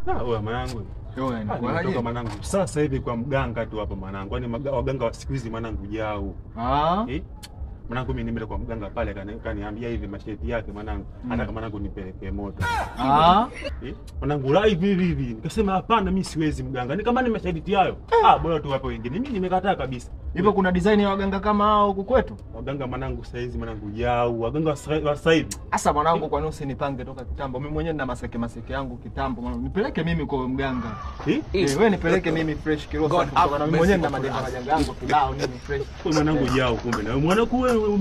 Wewe mwanangu. Nimetoka mwanangu sasa hivi kwa mganga tu hapa mwanangu. Yaani waganga wa siku hizi mwanangu jao. Mwanangu mimi nimeenda kwa mganga pale kaniambia hivi masheti yake mwanangu. Hata kama mwanangu nipeleke moto. Mwanangu live hivi. Nikasema hapana mimi siwezi mganga. Ni kama ni mashahidi hayo. Bora tu hapo wengine. Mimi nimekataa kabisa. Hivyo kuna design ya waganga kama hao huku kwetu? Waganga mwanangu sasa hizi mwanangu jao. Waganga wa sasa hivi. Sasa mwanangu kwa nini usinipange toka kitambo? Mimi mwenyewe nina maseke yangu kitambo mwanangu. Nipeleke mimi kwa mganga. Wewe nipeleke mimi fresh kirosa kutoka na mimi mwenyewe nina majanga yangu kibao nini fresh. Wewe mwanangu jao kumbe. Na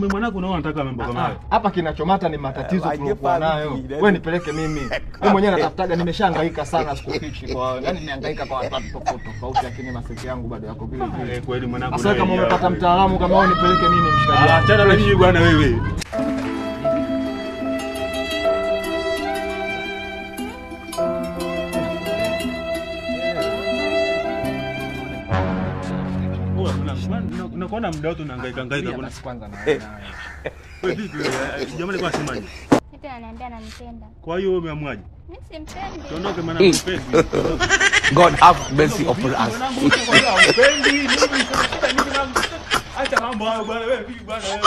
mwanangu nao anataka mambo kama hayo. Hapa kinachomata ni matatizo tuliokuwa nayo. Wewe nipeleke mimi. Wewe mwenyewe natafutaga nimeshahangaika sana sikufichi kwa yani nimehangaika kwa watu tofauti lakini maseke yangu bado yako vile vile. Kweli mwanangu. Sasa kama umepata mtaalamu kama wewe nipeleke mimi mshikaji. Achana na mimi bwana wewe. Unakuona muda wote unahangaika kuna kwanza na wewe vipi jamani kwa semaje? Eti ananiambia ananipenda. Kwa hiyo wewe umeamwaje? Mimi simpendi. Tuondoke maana mpendi. God have mercy upon us. Acha mambo hayo bwana wewe vipi bwana wewe?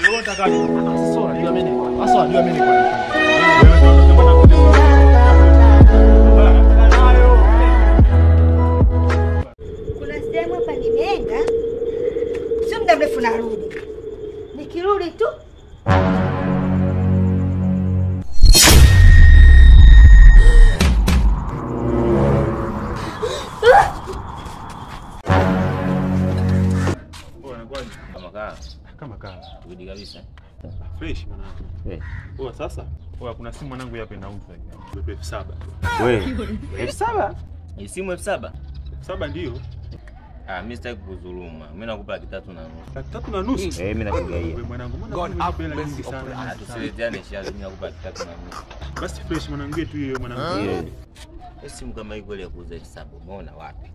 Mimi unataka sasa unajua mimi kwa. Sasa unajua mimi kwa. Kuna sehemu hapa nimeenda. Sio muda mrefu narudi. Nikirudi tu kama kaa. Rudi kabisa. Fresh mwanangu. Sasa kuna simu mwanangu hapa inauzwa hivi. 7,000. Wewe 7,000? Ni simu 7,000? 7 ndio. Mimi sitaki kudhuluma. Mimi nakupa 3,500. 3,500? Mimi nakugaia. Wewe mwanangu mbona hela nyingi sana? Tusileteane shazi, mimi nakupa 3,500. Basi fresh mwanangu yetu hiyo mwanangu. Simu kama hii kweli ya kuuza 7,000. Umeona wapi?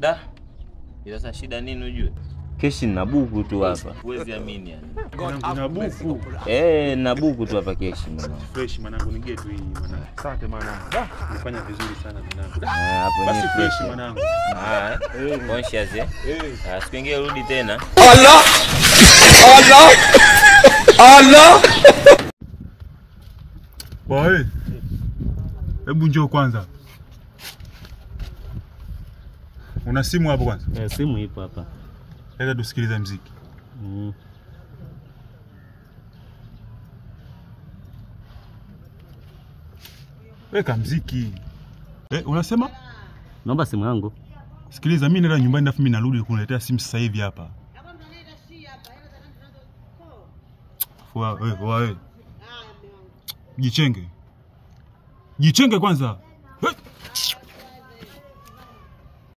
Da. Sasa shida nini ujue? Keshi na buku tu hapa. Huwezi amini yani. Na buku. Na buku tu hapa keshi mwanangu. Fresh mwanangu ni getu hii mwanangu. Asante mwanangu. Unafanya vizuri sana mwanangu. Hapo basi fresh mwanangu. Conscious Sikwingie rudi tena. Allah! Allah! Allah! Boy. Hebu njoo kwanza. Una simu hapo kwanza? Simu ipo hapa. Leta tusikilize muziki. Weka muziki. Unasema? Naomba simu yangu. Sikiliza mimi nenda nyumbani afu mimi narudi kuniletea simu sasa hivi hapa. Wewe. Jichenge. Jichenge kwanza.